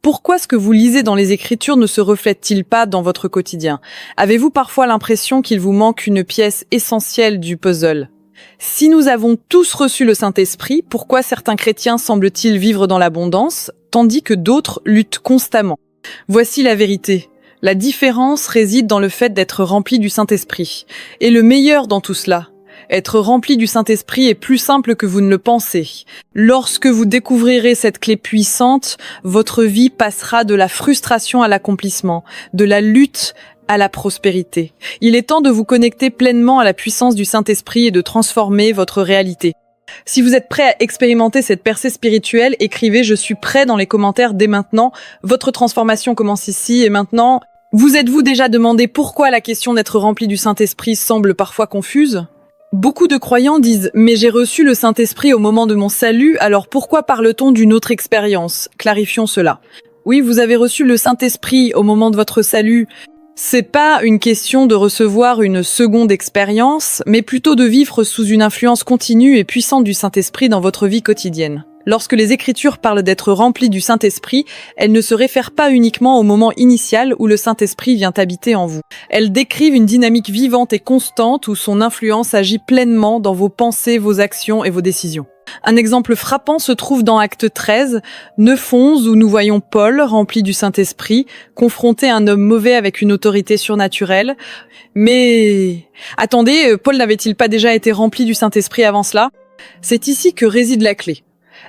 Pourquoi ce que vous lisez dans les Écritures ne se reflète-t-il pas dans votre quotidien? Avez-vous parfois l'impression qu'il vous manque une pièce essentielle du puzzle? Si nous avons tous reçu le Saint-Esprit, pourquoi certains chrétiens semblent-ils vivre dans l'abondance, tandis que d'autres luttent constamment? Voici la vérité. La différence réside dans le fait d'être rempli du Saint-Esprit. Et le meilleur dans tout cela, être rempli du Saint-Esprit est plus simple que vous ne le pensez. Lorsque vous découvrirez cette clé puissante, votre vie passera de la frustration à l'accomplissement, de la lutte à la prospérité. Il est temps de vous connecter pleinement à la puissance du Saint-Esprit et de transformer votre réalité. Si vous êtes prêt à expérimenter cette percée spirituelle, écrivez « Je suis prêt » dans les commentaires dès maintenant. Votre transformation commence ici et maintenant. Vous êtes-vous déjà demandé pourquoi la question d'être rempli du Saint-Esprit semble parfois confuse ? Beaucoup de croyants disent « Mais j'ai reçu le Saint-Esprit au moment de mon salut, alors pourquoi parle-t-on d'une autre expérience ?» Clarifions cela. Oui, vous avez reçu le Saint-Esprit au moment de votre salut. C'est pas une question de recevoir une seconde expérience, mais plutôt de vivre sous une influence continue et puissante du Saint-Esprit dans votre vie quotidienne. Lorsque les Écritures parlent d'être remplis du Saint-Esprit, elles ne se réfèrent pas uniquement au moment initial où le Saint-Esprit vient habiter en vous. Elles décrivent une dynamique vivante et constante où son influence agit pleinement dans vos pensées, vos actions et vos décisions. Un exemple frappant se trouve dans Actes 13, 9-11, où nous voyons Paul, rempli du Saint-Esprit, confronter un homme mauvais avec une autorité surnaturelle. Mais attendez, Paul n'avait-il pas déjà été rempli du Saint-Esprit avant cela? C'est ici que réside la clé.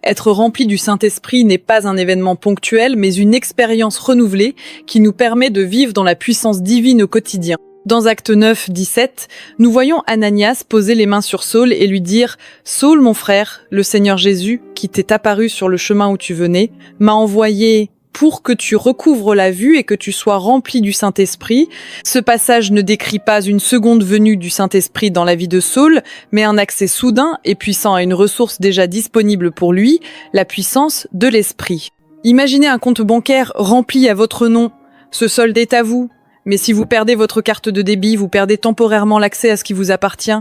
Être rempli du Saint-Esprit n'est pas un événement ponctuel, mais une expérience renouvelée qui nous permet de vivre dans la puissance divine au quotidien. Dans Actes 9, 17, nous voyons Ananias poser les mains sur Saul et lui dire « Saul, mon frère, le Seigneur Jésus, qui t'est apparu sur le chemin où tu venais, m'a envoyé pour que tu recouvres la vue et que tu sois rempli du Saint-Esprit. » Ce passage ne décrit pas une seconde venue du Saint-Esprit dans la vie de Saul, mais un accès soudain et puissant à une ressource déjà disponible pour lui, la puissance de l'Esprit. Imaginez un compte bancaire rempli à votre nom. Ce solde est à vous. Mais si vous perdez votre carte de débit, vous perdez temporairement l'accès à ce qui vous appartient.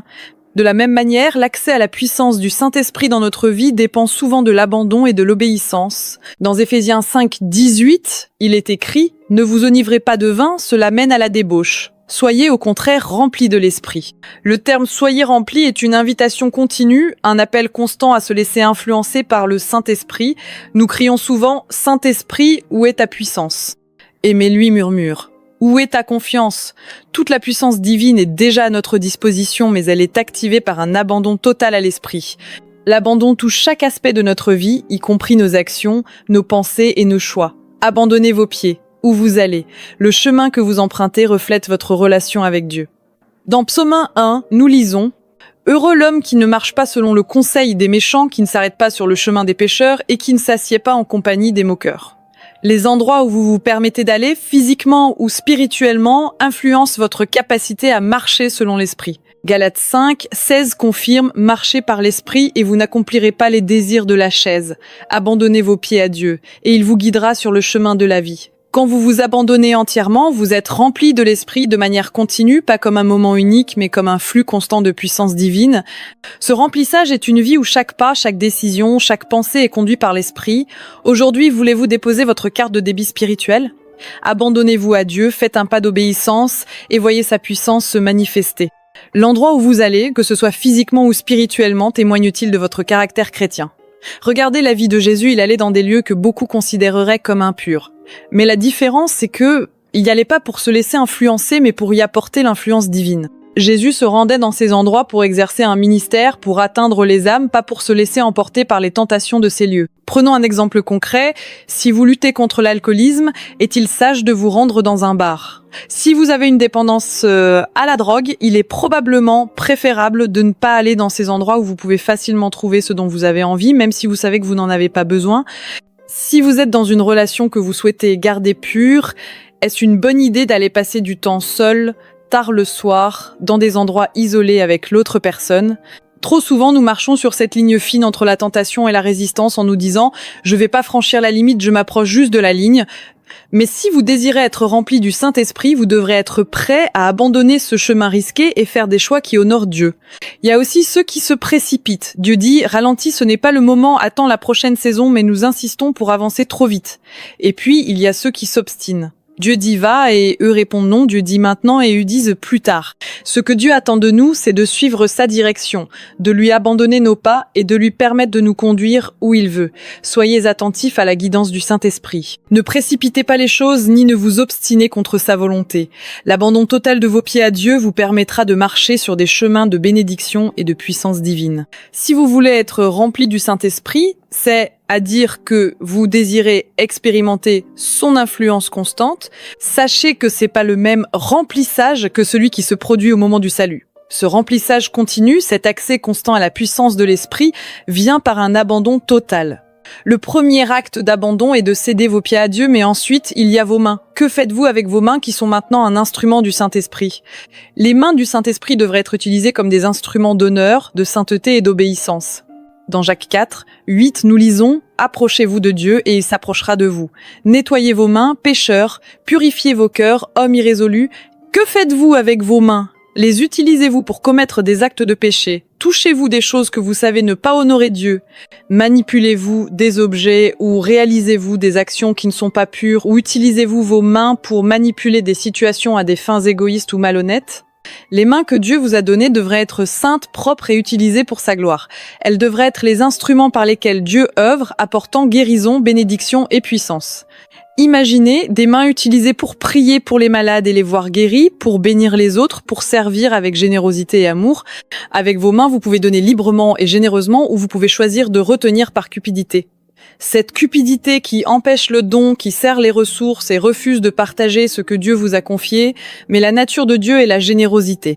De la même manière, l'accès à la puissance du Saint-Esprit dans notre vie dépend souvent de l'abandon et de l'obéissance. Dans Éphésiens 5, 18, il est écrit « Ne vous enivrez pas de vin, cela mène à la débauche. Soyez au contraire remplis de l'Esprit. » Le terme « soyez remplis » est une invitation continue, un appel constant à se laisser influencer par le Saint-Esprit. Nous crions souvent « Saint-Esprit, où est ta puissance ?» Aimez-lui murmure. Où est ta confiance? Toute la puissance divine est déjà à notre disposition, mais elle est activée par un abandon total à l'esprit. L'abandon touche chaque aspect de notre vie, y compris nos actions, nos pensées et nos choix. Abandonnez vos pieds. Où vous allez? Le chemin que vous empruntez reflète votre relation avec Dieu. Dans Psaume 1, nous lisons « Heureux l'homme qui ne marche pas selon le conseil des méchants, qui ne s'arrête pas sur le chemin des pécheurs et qui ne s'assied pas en compagnie des moqueurs. » Les endroits où vous vous permettez d'aller, physiquement ou spirituellement, influencent votre capacité à marcher selon l'esprit. Galates 5, 16 confirme « Marchez par l'esprit et vous n'accomplirez pas les désirs de la chaise. Abandonnez vos pieds à Dieu, et il vous guidera sur le chemin de la vie. » Quand vous vous abandonnez entièrement, vous êtes rempli de l'esprit de manière continue, pas comme un moment unique, mais comme un flux constant de puissance divine. Ce remplissage est une vie où chaque pas, chaque décision, chaque pensée est conduit par l'esprit. Aujourd'hui, voulez-vous déposer votre carte de débit spirituel? Abandonnez-vous à Dieu, faites un pas d'obéissance et voyez sa puissance se manifester. L'endroit où vous allez, que ce soit physiquement ou spirituellement, témoigne-t-il de votre caractère chrétien? Regardez la vie de Jésus, il allait dans des lieux que beaucoup considéreraient comme impurs. Mais la différence, c'est que il n'y allait pas pour se laisser influencer, mais pour y apporter l'influence divine. Jésus se rendait dans ces endroits pour exercer un ministère, pour atteindre les âmes, pas pour se laisser emporter par les tentations de ces lieux. Prenons un exemple concret. Si vous luttez contre l'alcoolisme, est-il sage de vous rendre dans un bar? Si vous avez une dépendance à la drogue, il est probablement préférable de ne pas aller dans ces endroits où vous pouvez facilement trouver ce dont vous avez envie, même si vous savez que vous n'en avez pas besoin. Si vous êtes dans une relation que vous souhaitez garder pure, est-ce une bonne idée d'aller passer du temps seul, tard le soir, dans des endroits isolés avec l'autre personne? Trop souvent, nous marchons sur cette ligne fine entre la tentation et la résistance en nous disant « je vais pas franchir la limite, je m'approche juste de la ligne ». Mais si vous désirez être rempli du Saint-Esprit, vous devrez être prêt à abandonner ce chemin risqué et faire des choix qui honorent Dieu. Il y a aussi ceux qui se précipitent. Dieu dit « Ralentis, ce n'est pas le moment, attends la prochaine saison, mais nous insistons pour avancer trop vite. » Et puis, il y a ceux qui s'obstinent. Dieu dit va et eux répondent non, Dieu dit maintenant et eux disent plus tard. Ce que Dieu attend de nous, c'est de suivre sa direction, de lui abandonner nos pas et de lui permettre de nous conduire où il veut. Soyez attentifs à la guidance du Saint-Esprit. Ne précipitez pas les choses ni ne vous obstinez contre sa volonté. L'abandon total de vos pieds à Dieu vous permettra de marcher sur des chemins de bénédiction et de puissance divine. Si vous voulez être rempli du Saint-Esprit, c'est à dire que vous désirez expérimenter son influence constante, sachez que c'est pas le même remplissage que celui qui se produit au moment du salut. Ce remplissage continu, cet accès constant à la puissance de l'esprit, vient par un abandon total. Le premier acte d'abandon est de céder vos pieds à Dieu, mais ensuite, il y a vos mains. Que faites-vous avec vos mains qui sont maintenant un instrument du Saint-Esprit? Les mains du Saint-Esprit devraient être utilisées comme des instruments d'honneur, de sainteté et d'obéissance. Dans Jacques 4, 8, nous lisons « Approchez-vous de Dieu et il s'approchera de vous. Nettoyez vos mains, pécheurs, purifiez vos cœurs, hommes irrésolus. Que faites-vous avec vos mains? Les utilisez-vous pour commettre des actes de péché? Touchez-vous des choses que vous savez ne pas honorer Dieu? Manipulez-vous des objets ou réalisez-vous des actions qui ne sont pas pures? Ou utilisez-vous vos mains pour manipuler des situations à des fins égoïstes ou malhonnêtes? Les mains que Dieu vous a données devraient être saintes, propres et utilisées pour sa gloire. Elles devraient être les instruments par lesquels Dieu œuvre, apportant guérison, bénédiction et puissance. Imaginez des mains utilisées pour prier pour les malades et les voir guéris, pour bénir les autres, pour servir avec générosité et amour. Avec vos mains, vous pouvez donner librement et généreusement ou vous pouvez choisir de retenir par cupidité. Cette cupidité qui empêche le don, qui serre les ressources et refuse de partager ce que Dieu vous a confié, mais la nature de Dieu est la générosité.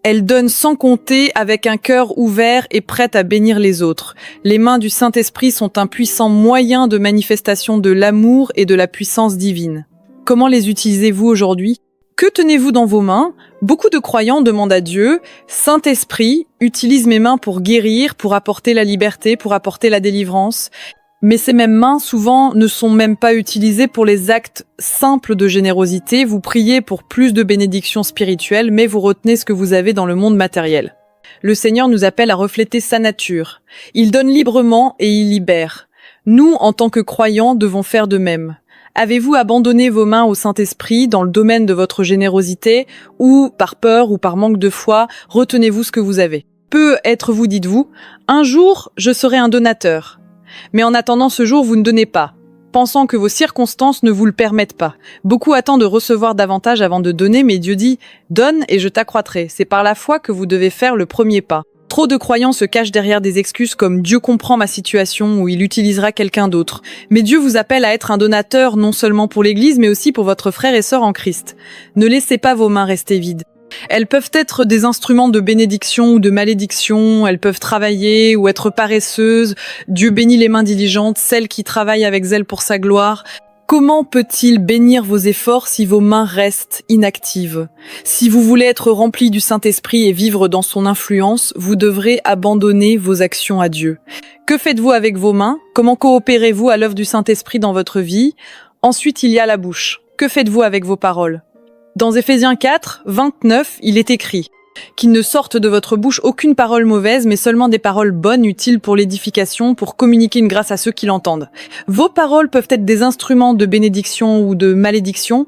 Elle donne sans compter avec un cœur ouvert et prête à bénir les autres. Les mains du Saint-Esprit sont un puissant moyen de manifestation de l'amour et de la puissance divine. Comment les utilisez-vous aujourd'hui? Que tenez-vous dans vos mains? Beaucoup de croyants demandent à Dieu « Saint-Esprit, utilise mes mains pour guérir, pour apporter la liberté, pour apporter la délivrance ». Mais ces mêmes mains, souvent, ne sont même pas utilisées pour les actes simples de générosité. Vous priez pour plus de bénédictions spirituelles, mais vous retenez ce que vous avez dans le monde matériel. Le Seigneur nous appelle à refléter sa nature. Il donne librement et il libère. Nous, en tant que croyants, devons faire de même. Avez-vous abandonné vos mains au Saint-Esprit dans le domaine de votre générosité ou, par peur ou par manque de foi, retenez-vous ce que vous avez? Peut être-vous, dites-vous, un jour, je serai un donateur. Mais en attendant ce jour, vous ne donnez pas, pensant que vos circonstances ne vous le permettent pas. Beaucoup attendent de recevoir davantage avant de donner, mais Dieu dit « Donne et je t'accroîtrai ». C'est par la foi que vous devez faire le premier pas. Trop de croyants se cachent derrière des excuses comme « Dieu comprend ma situation » ou « Il utilisera quelqu'un d'autre ». Mais Dieu vous appelle à être un donateur non seulement pour l'Église, mais aussi pour votre frère et sœur en Christ. Ne laissez pas vos mains rester vides. Elles peuvent être des instruments de bénédiction ou de malédiction, elles peuvent travailler ou être paresseuses. Dieu bénit les mains diligentes, celles qui travaillent avec zèle pour sa gloire. Comment peut-il bénir vos efforts si vos mains restent inactives? Si vous voulez être rempli du Saint-Esprit et vivre dans son influence, vous devrez abandonner vos actions à Dieu. Que faites-vous avec vos mains? Comment coopérez-vous à l'œuvre du Saint-Esprit dans votre vie? Ensuite, il y a la bouche. Que faites-vous avec vos paroles? Dans Éphésiens 4, 29, il est écrit « Qu'il ne sorte de votre bouche aucune parole mauvaise, mais seulement des paroles bonnes, utiles pour l'édification, pour communiquer une grâce à ceux qui l'entendent. » Vos paroles peuvent être des instruments de bénédiction ou de malédiction.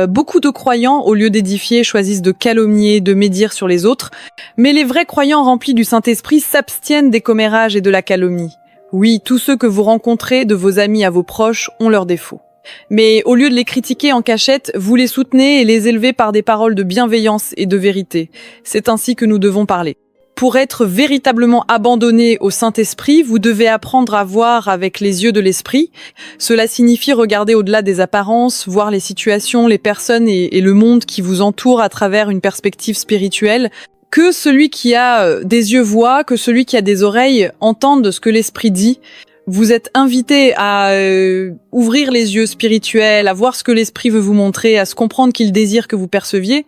Beaucoup de croyants, au lieu d'édifier, choisissent de calomnier, de médire sur les autres. Mais les vrais croyants remplis du Saint-Esprit s'abstiennent des commérages et de la calomnie. Oui, tous ceux que vous rencontrez, de vos amis à vos proches, ont leurs défauts. Mais au lieu de les critiquer en cachette, vous les soutenez et les élevez par des paroles de bienveillance et de vérité. C'est ainsi que nous devons parler. Pour être véritablement abandonné au Saint-Esprit, vous devez apprendre à voir avec les yeux de l'Esprit. Cela signifie regarder au-delà des apparences, voir les situations, les personnes et le monde qui vous entoure à travers une perspective spirituelle. Que celui qui a des yeux voit, que celui qui a des oreilles entende ce que l'Esprit dit. Vous êtes invité à ouvrir les yeux spirituels, à voir ce que l'Esprit veut vous montrer, à se comprendre qu'il désire que vous perceviez.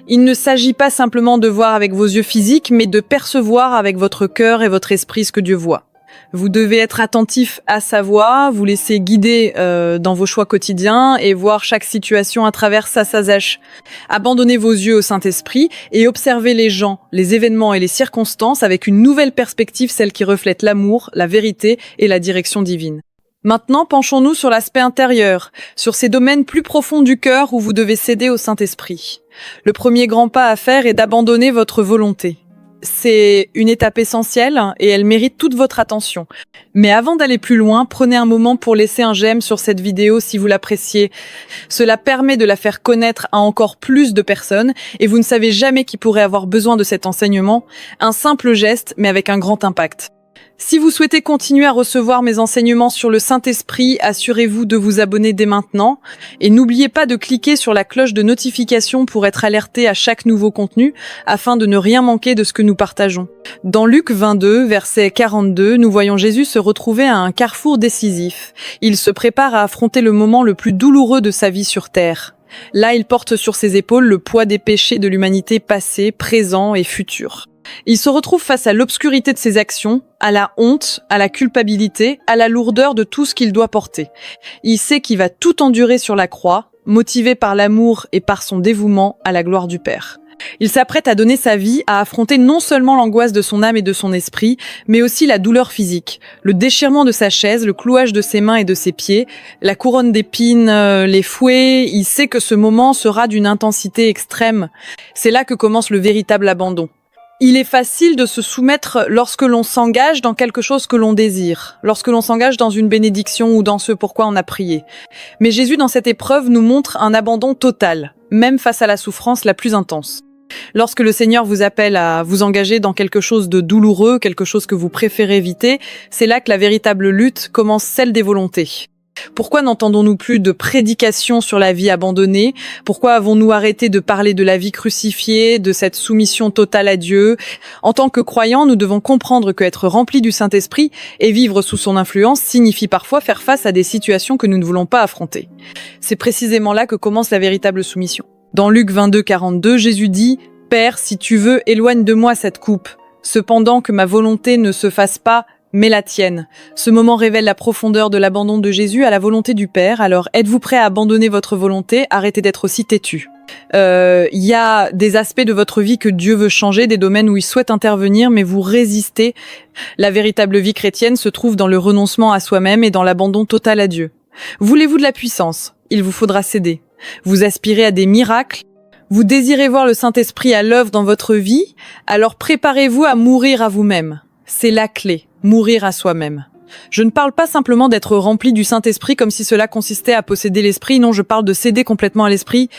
Il ne s'agit pas simplement de voir avec vos yeux physiques, mais de percevoir avec votre cœur et votre esprit ce que Dieu voit. Vous devez être attentif à sa voix, vous laisser guider dans vos choix quotidiens et voir chaque situation à travers sa sazèche. Abandonnez vos yeux au Saint-Esprit et observez les gens, les événements et les circonstances avec une nouvelle perspective, celle qui reflète l'amour, la vérité et la direction divine. Maintenant, penchons-nous sur l'aspect intérieur, sur ces domaines plus profonds du cœur où vous devez céder au Saint-Esprit. Le premier grand pas à faire est d'abandonner votre volonté. C'est une étape essentielle et elle mérite toute votre attention. Mais avant d'aller plus loin, prenez un moment pour laisser un j'aime sur cette vidéo si vous l'appréciez. Cela permet de la faire connaître à encore plus de personnes et vous ne savez jamais qui pourrait avoir besoin de cet enseignement. Un simple geste, mais avec un grand impact. Si vous souhaitez continuer à recevoir mes enseignements sur le Saint-Esprit, assurez-vous de vous abonner dès maintenant. Et n'oubliez pas de cliquer sur la cloche de notification pour être alerté à chaque nouveau contenu, afin de ne rien manquer de ce que nous partageons. Dans Luc 22, verset 42, nous voyons Jésus se retrouver à un carrefour décisif. Il se prépare à affronter le moment le plus douloureux de sa vie sur terre. Là, il porte sur ses épaules le poids des péchés de l'humanité passée, présent et futur. Il se retrouve face à l'obscurité de ses actions, à la honte, à la culpabilité, à la lourdeur de tout ce qu'il doit porter. Il sait qu'il va tout endurer sur la croix, motivé par l'amour et par son dévouement à la gloire du Père. Il s'apprête à donner sa vie, à affronter non seulement l'angoisse de son âme et de son esprit, mais aussi la douleur physique, le déchirement de sa chaise, le clouage de ses mains et de ses pieds, la couronne d'épines, les fouets. Il sait que ce moment sera d'une intensité extrême. C'est là que commence le véritable abandon. Il est facile de se soumettre lorsque l'on s'engage dans quelque chose que l'on désire, lorsque l'on s'engage dans une bénédiction ou dans ce pourquoi on a prié. Mais Jésus, dans cette épreuve, nous montre un abandon total, même face à la souffrance la plus intense. Lorsque le Seigneur vous appelle à vous engager dans quelque chose de douloureux, quelque chose que vous préférez éviter, c'est là que la véritable lutte commence, celle des volontés. Pourquoi n'entendons-nous plus de prédications sur la vie abandonnée? Pourquoi avons-nous arrêté de parler de la vie crucifiée, de cette soumission totale à Dieu? En tant que croyants, nous devons comprendre qu'être remplis du Saint-Esprit et vivre sous son influence signifie parfois faire face à des situations que nous ne voulons pas affronter. C'est précisément là que commence la véritable soumission. Dans Luc 22, 42, Jésus dit « Père, si tu veux, éloigne de moi cette coupe. Cependant que ma volonté ne se fasse pas, mais la tienne. » Ce moment révèle la profondeur de l'abandon de Jésus à la volonté du Père. Alors, êtes-vous prêt à abandonner votre volonté? Arrêtez d'être aussi têtu. Il y a des aspects de votre vie que Dieu veut changer, des domaines où il souhaite intervenir, mais vous résistez. La véritable vie chrétienne se trouve dans le renoncement à soi-même et dans l'abandon total à Dieu. Voulez-vous de la puissance? Il vous faudra céder. Vous aspirez à des miracles? Vous désirez voir le Saint-Esprit à l'œuvre dans votre vie? Alors préparez-vous à mourir à vous-même. C'est la clé, mourir à soi-même. Je ne parle pas simplement d'être rempli du Saint-Esprit comme si cela consistait à posséder l'Esprit, non, je parle de céder complètement à l'Esprit.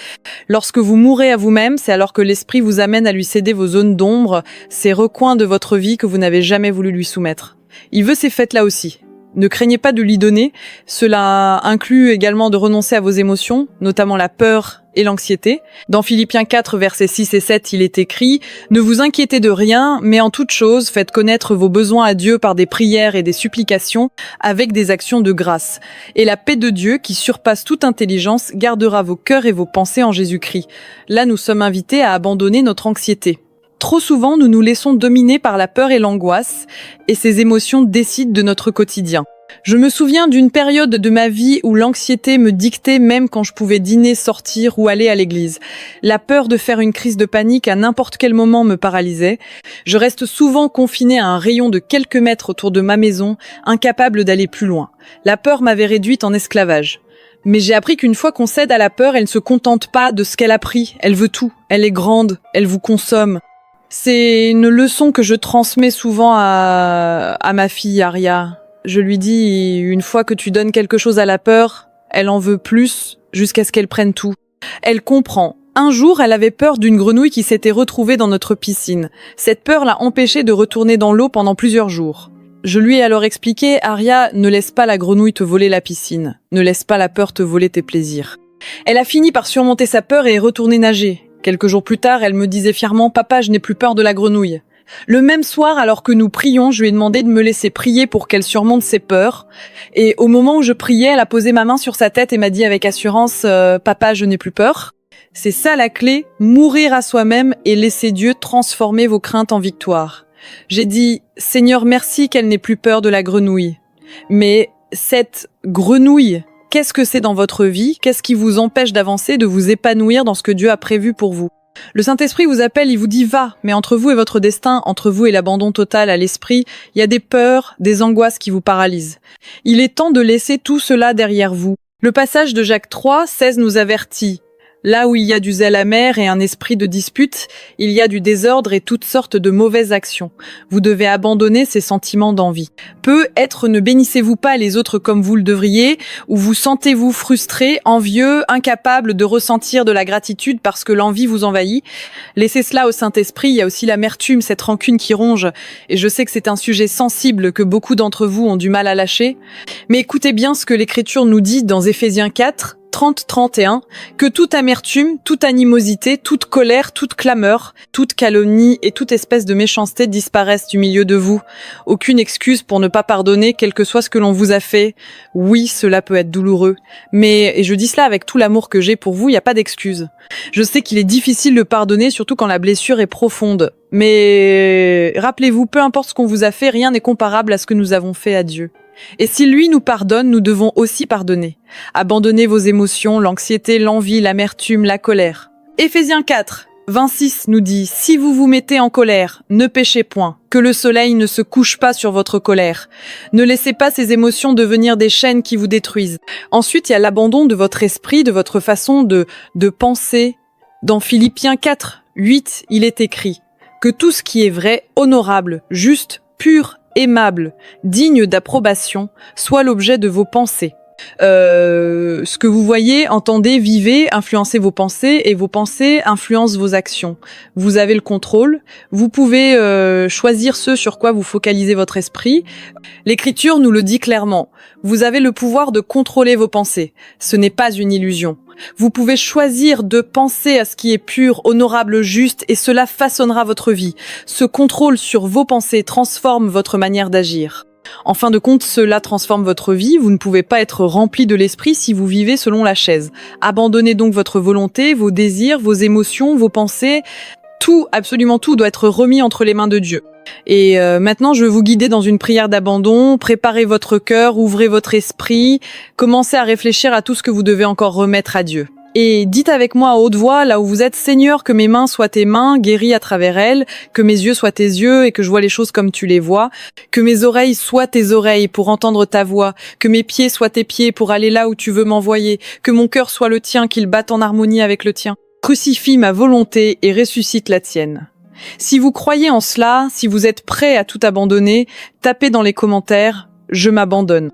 Lorsque vous mourrez à vous-même, c'est alors que l'Esprit vous amène à lui céder vos zones d'ombre, ces recoins de votre vie que vous n'avez jamais voulu lui soumettre. Il veut ces fêtes-là aussi. Ne craignez pas de lui donner, cela inclut également de renoncer à vos émotions, notamment la peur et l'anxiété. Dans Philippiens 4, versets 6 et 7, il est écrit « Ne vous inquiétez de rien, mais en toute chose, faites connaître vos besoins à Dieu par des prières et des supplications, avec des actions de grâce. Et la paix de Dieu, qui surpasse toute intelligence, gardera vos cœurs et vos pensées en Jésus-Christ. » Là, nous sommes invités à abandonner notre anxiété. Trop souvent, nous nous laissons dominer par la peur et l'angoisse, et ces émotions décident de notre quotidien. Je me souviens d'une période de ma vie où l'anxiété me dictait même quand je pouvais dîner, sortir ou aller à l'église. La peur de faire une crise de panique à n'importe quel moment me paralysait. Je reste souvent confinée à un rayon de quelques mètres autour de ma maison, incapable d'aller plus loin. La peur m'avait réduite en esclavage. Mais j'ai appris qu'une fois qu'on cède à la peur, elle ne se contente pas de ce qu'elle a pris. Elle veut tout. Elle est grande. Elle vous consomme. C'est une leçon que je transmets souvent à ma fille Aria. Je lui dis, une fois que tu donnes quelque chose à la peur, elle en veut plus, jusqu'à ce qu'elle prenne tout. Elle comprend. Un jour, elle avait peur d'une grenouille qui s'était retrouvée dans notre piscine. Cette peur l'a empêchée de retourner dans l'eau pendant plusieurs jours. Je lui ai alors expliqué, Aria, ne laisse pas la grenouille te voler la piscine. Ne laisse pas la peur te voler tes plaisirs. Elle a fini par surmonter sa peur et est retournée nager. Quelques jours plus tard, elle me disait fièrement « Papa, je n'ai plus peur de la grenouille ». Le même soir, alors que nous prions, je lui ai demandé de me laisser prier pour qu'elle surmonte ses peurs. Et au moment où je priais, elle a posé ma main sur sa tête et m'a dit avec assurance « Papa, je n'ai plus peur ». C'est ça la clé, mourir à soi-même et laisser Dieu transformer vos craintes en victoire. J'ai dit « Seigneur, merci qu'elle n'ait plus peur de la grenouille ». Mais cette grenouille, qu'est-ce que c'est dans votre vie? Qu'est-ce qui vous empêche d'avancer, de vous épanouir dans ce que Dieu a prévu pour vous? Le Saint-Esprit vous appelle, il vous dit « Va », mais entre vous et votre destin, entre vous et l'abandon total à l'esprit, il y a des peurs, des angoisses qui vous paralysent. Il est temps de laisser tout cela derrière vous. Le passage de Jacques 3:16 nous avertit. Là où il y a du zèle amer et un esprit de dispute, il y a du désordre et toutes sortes de mauvaises actions. Vous devez abandonner ces sentiments d'envie. Peut-être ne bénissez-vous pas les autres comme vous le devriez, ou vous sentez-vous frustré, envieux, incapable de ressentir de la gratitude parce que l'envie vous envahit. Laissez cela au Saint-Esprit, il y a aussi l'amertume, cette rancune qui ronge, et je sais que c'est un sujet sensible que beaucoup d'entre vous ont du mal à lâcher. Mais écoutez bien ce que l'Écriture nous dit dans Éphésiens 4, 30-31, que toute amertume, toute animosité, toute colère, toute clameur, toute calomnie et toute espèce de méchanceté disparaissent du milieu de vous. Aucune excuse pour ne pas pardonner, quel que soit ce que l'on vous a fait. Oui, cela peut être douloureux, mais, et je dis cela avec tout l'amour que j'ai pour vous, il n'y a pas d'excuse. Je sais qu'il est difficile de pardonner, surtout quand la blessure est profonde. Mais rappelez-vous, peu importe ce qu'on vous a fait, rien n'est comparable à ce que nous avons fait à Dieu. Et si lui nous pardonne, nous devons aussi pardonner. Abandonnez vos émotions, l'anxiété, l'envie, l'amertume, la colère. Éphésiens 4, 26 nous dit « Si vous vous mettez en colère, ne péchez point, que le soleil ne se couche pas sur votre colère. Ne laissez pas ces émotions devenir des chaînes qui vous détruisent. » Ensuite, il y a l'abandon de votre esprit, de votre façon de penser. Dans Philippiens 4, 8, il est écrit « Que tout ce qui est vrai, honorable, juste, pur, aimable, digne d'approbation, soit l'objet de vos pensées. » Ce que vous voyez, entendez, vivez, influencez vos pensées et vos pensées influencent vos actions. Vous avez le contrôle, vous pouvez choisir ce sur quoi vous focalisez votre esprit. L'Écriture nous le dit clairement, vous avez le pouvoir de contrôler vos pensées. Ce n'est pas une illusion. Vous pouvez choisir de penser à ce qui est pur, honorable, juste, et cela façonnera votre vie. Ce contrôle sur vos pensées transforme votre manière d'agir. En fin de compte, cela transforme votre vie. Vous ne pouvez pas être rempli de l'esprit si vous vivez selon la chaise. Abandonnez donc votre volonté, vos désirs, vos émotions, vos pensées. Tout, absolument tout, doit être remis entre les mains de Dieu. Et maintenant, je vais vous guider dans une prière d'abandon. Préparez votre cœur, ouvrez votre esprit, commencez à réfléchir à tout ce que vous devez encore remettre à Dieu. Et dites avec moi à haute voix, là où vous êtes, « Seigneur, que mes mains soient tes mains, guéries à travers elles, que mes yeux soient tes yeux et que je vois les choses comme tu les vois, que mes oreilles soient tes oreilles pour entendre ta voix, que mes pieds soient tes pieds pour aller là où tu veux m'envoyer, que mon cœur soit le tien, qu'il batte en harmonie avec le tien. Crucifie ma volonté et ressuscite la tienne. » Si vous croyez en cela, si vous êtes prêt à tout abandonner, tapez dans les commentaires « Je m'abandonne ».